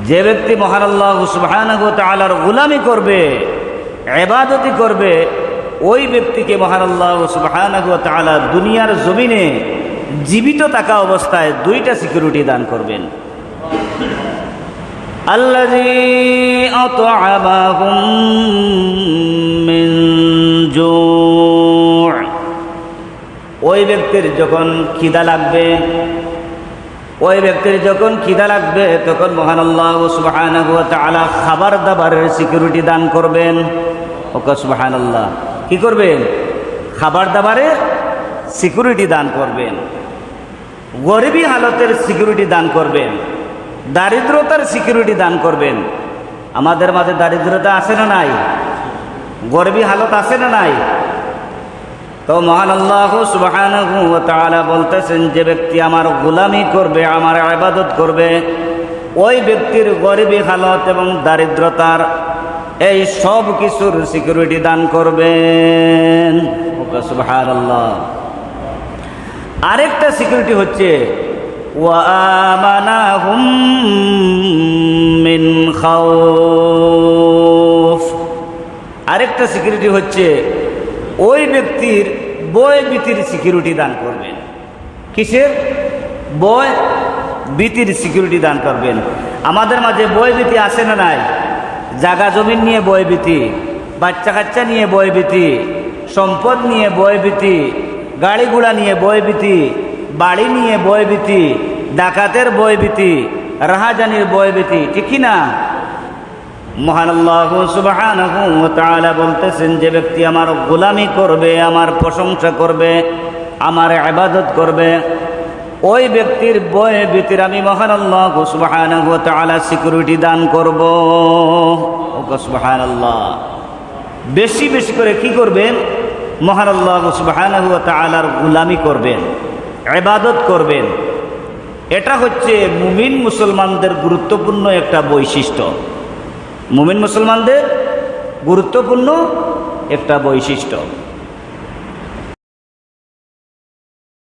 যে ব্যক্তি মহান আল্লাহ সুবহানাহু ওয়া তাআলার গোলামি করবে, ইবাদতি করবে, ওই ব্যক্তিকে মহান আল্লাহ সুবহানাহু ওয়া তাআলা দুনিয়ার জমিনে জীবিত থাকা অবস্থায় দুইটা সিকিউরিটি দান করবেন। আল্লাযী আত'আমাহুম মিন জু', ওই ব্যক্তির যখন খিদা লাগবে, ওই ব্যক্তির যখন খিদা লাগবে তখন মহান আল্লাহ সুবহানাহু ওয়া তাআলা খাবার দাবারের সিকিউরিটি দান করবেন। ওকে সুবহানাল্লাহ, কি করবেন? খাবার দাবারের সিকিউরিটি দান করবেন, গরিবী হালতের সিকিউরিটি দান করবেন, দারিদ্রতার সিকিউরিটি দান করবেন। আমাদের মাঝে দারিদ্রতা আছে না নাই? গরিবী হালত আছে না নাই? তো মহান আল্লাহ সুবহানাহু ওয়া তাআলা বলতেছেন, যে ব্যক্তি আমার গোলামি করবে, আমার ইবাদত করবে, ওই ব্যক্তির গরিবী হালত এবং দারিদ্রতার এই সব কিছুর সিকিউরিটি দান করবেন। সুবহানাল্লাহ। আরেকটা সিকিউরিটি হচ্ছে ওয়া আমানাহুম মিন খাউফ। আরেকটা সিকিউরিটি হচ্ছে ওই ব্যক্তির বয় ভীতির সিকিউরিটি দান করবেন। কিসের? বয় ভীতির সিকিউরিটি দান করবেন। আমাদের মাঝে বয় ভীতি আছে না নাই? জায়গা জমিন নিয়ে বয় ভীতি, বাচ্চা কাচ্চা নিয়ে বয় ভীতি, সম্পদ নিয়ে বয় ভীতি, গাড়ি ঘোড়া নিয়ে বয় ভীতি, বাড়ি নিয়ে বয় ভীতি, ডাকাতের বয় ভীতি, রাহাজানির বয় ভীতি, ঠিক কি না? মহান আল্লাহ সুবহানাহু ওয়া তাআলা বলতেছেন, যে ব্যক্তি আমার গোলামি করবে, আমার প্রশংসা করবে, আমার ইবাদত করবে, ওই ব্যক্তির বয় ভীতির আমি মহান আল্লাহ সুবহানাহু ওয়া তাআলা সিকিউরিটি দান করব। ওকে সুবহানাল্লাহ। বেশি বেশি করে কি করবেন? মহান আল্লাহ সুবহানাহু ওয়া তাআলার গোলামি করবেন, ইবাদত করবেন। এটা হচ্ছে মুমিন মুসলমানদের গুরুত্বপূর্ণ একটা বৈশিষ্ট্য। মুমিন মুসলমানদের গুরুত্বপূর্ণ একটা বৈশিষ্ট্য।